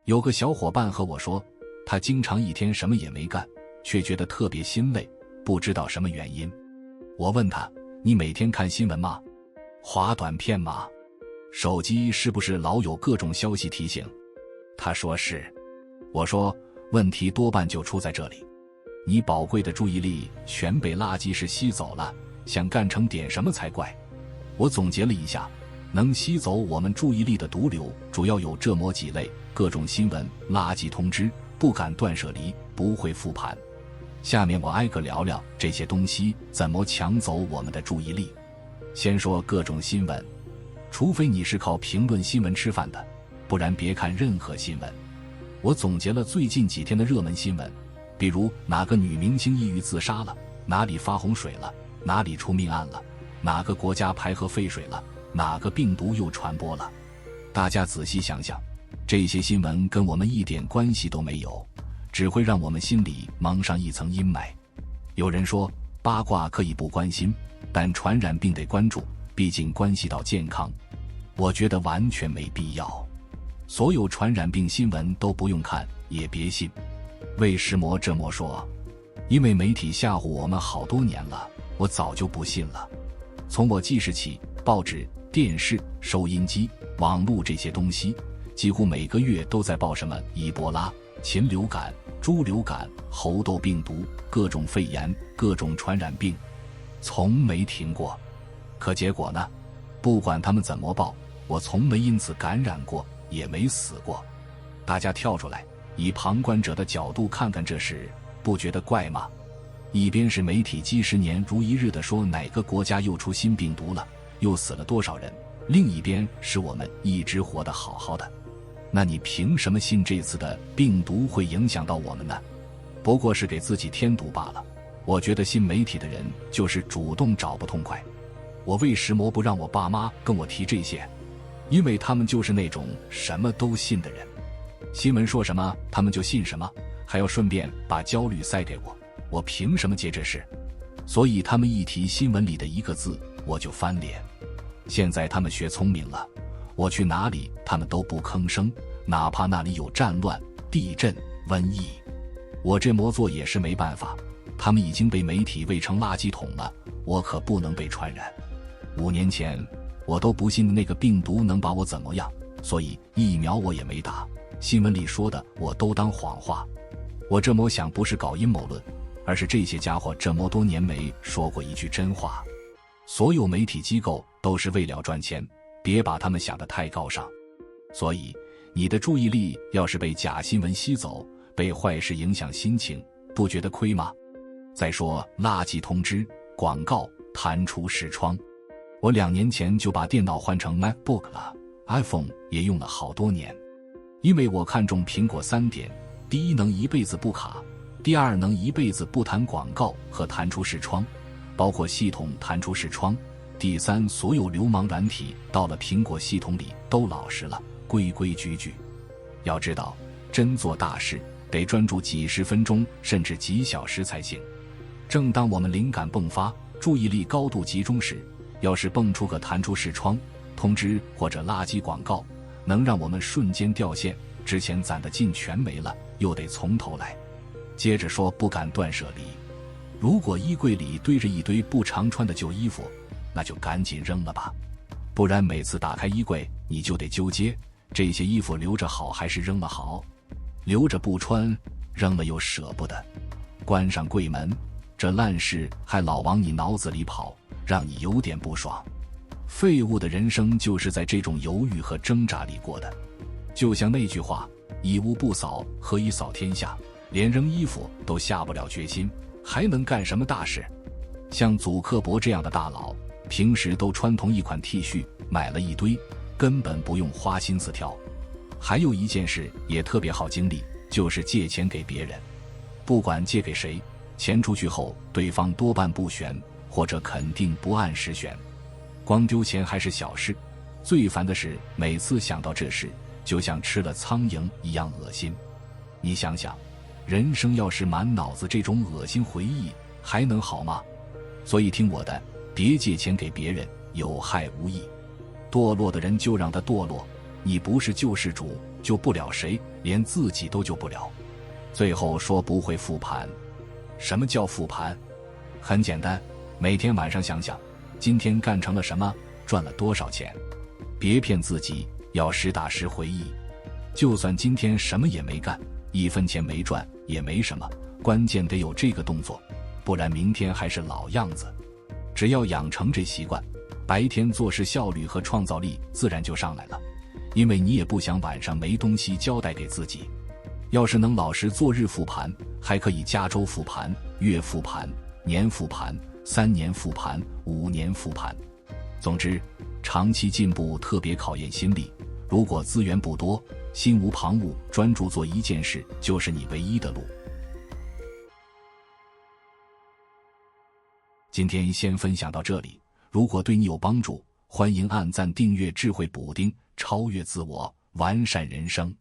有个小伙伴和我说，他经常一天什么也没干，却觉得特别心累，不知道什么原因。我问他，你每天看新闻吗？滑短片吗？手机是不是老有各种消息提醒？他说是。我说，问题多半就出在这里，你宝贵的注意力全被垃圾是吸走了，想干成点什么才怪。我总结了一下，能吸走我们注意力的毒瘤主要有这么几类：各种新闻、垃圾通知、不敢断舍离、不会复盘。下面我挨个聊聊这些东西怎么抢走我们的注意力。先说各种新闻，除非你是靠评论新闻吃饭的，不然别看任何新闻。我总结了最近几天的热门新闻，比如哪个女明星抑郁自杀了，哪里发洪水了，哪里出命案了，哪个国家排核废水了，哪个病毒又传播了。大家仔细想想，这些新闻跟我们一点关系都没有，只会让我们心里蒙上一层阴霾。有人说，八卦可以不关心，但传染病得关注，毕竟关系到健康。我觉得完全没必要。所有传染病新闻都不用看，也别信。为什么这么说？因为媒体吓唬我们好多年了，我早就不信了。从我记事起，报纸、电视、收音机、网络这些东西，几乎每个月都在报什么伊波拉、禽流感、猪流感、猴痘病毒、各种肺炎、各种传染病，从没停过。可结果呢？不管他们怎么报，我从没因此感染过，也没死过。大家跳出来，以旁观者的角度看看这事，不觉得怪吗？一边是媒体几十年如一日地说哪个国家又出新病毒了，又死了多少人，另一边是我们一直活得好好的。那你凭什么信这次的病毒会影响到我们呢？不过是给自己添堵罢了。我觉得信媒体的人就是主动找不痛快。我为什么不让我爸妈跟我提这些？因为他们就是那种什么都信的人，新闻说什么他们就信什么，还要顺便把焦虑塞给我，我凭什么接这事？所以他们一提新闻里的一个字，我就翻脸。现在他们学聪明了，我去哪里他们都不吭声，哪怕那里有战乱、地震、瘟疫。我这么做也是没办法，他们已经被媒体喂成垃圾桶了，我可不能被传染。5年前我都不信那个病毒能把我怎么样，所以疫苗我也没打，新闻里说的我都当谎话。我这么想不是搞阴谋论，而是这些家伙这么多年没说过一句真话。所有媒体机构都是为了赚钱，别把他们想得太高尚。所以你的注意力要是被假新闻吸走，被坏事影响心情，不觉得亏吗？再说垃圾通知、广告、弹出视窗，我2年前就把电脑换成 MacBook 了， iPhone 也用了好多年。因为我看中苹果3点，第一能一辈子不卡，第二能一辈子不弹广告和弹出视窗，包括系统弹出视窗，第三所有流氓软体到了苹果系统里都老实了，规规矩矩。要知道真做大事得专注几十分钟甚至几小时才行。正当我们灵感迸发，注意力高度集中时，要是蹦出个弹出视窗、通知或者垃圾广告，能让我们瞬间掉线，之前攒的劲全没了，又得从头来。接着说不敢断舍离，如果衣柜里堆着一堆不常穿的旧衣服，那就赶紧扔了吧，不然每次打开衣柜你就得纠结，这些衣服留着好还是扔了好，留着不穿，扔了又舍不得。关上柜门，这烂事还老往你脑子里跑，让你有点不爽。废物的人生就是在这种犹豫和挣扎里过的。就像那句话，一屋不扫，何以扫天下？连扔衣服都下不了决心，还能干什么大事？像祖克伯这样的大佬，平时都穿同一款 T 恤，买了一堆，根本不用花心思挑。还有一件事也特别好经历，就是借钱给别人。不管借给谁，钱出去后对方多半不还，或者肯定不按时还。光丢钱还是小事，最烦的是每次想到这事，就像吃了苍蝇一样恶心。你想想，人生要是满脑子这种恶心回忆，还能好吗？所以听我的，别借钱给别人，有害无益。堕落的人就让他堕落，你不是救世主，救不了谁，连自己都救不了。最后说不会复盘。什么叫复盘？很简单，每天晚上想想今天干成了什么，赚了多少钱。别骗自己，要实打实回忆。就算今天什么也没干，1分钱没赚也没什么，关键得有这个动作，不然明天还是老样子。只要养成这习惯，白天做事效率和创造力自然就上来了，因为你也不想晚上没东西交代给自己。要是能老实做日复盘，还可以加周复盘、月复盘、年复盘、3年复盘、5年复盘。总之，长期进步特别考验心力，如果资源不多，心无旁骛，专注做一件事就是你唯一的路。今天先分享到这里，如果对你有帮助，欢迎按赞订阅智慧补丁，超越自我，完善人生。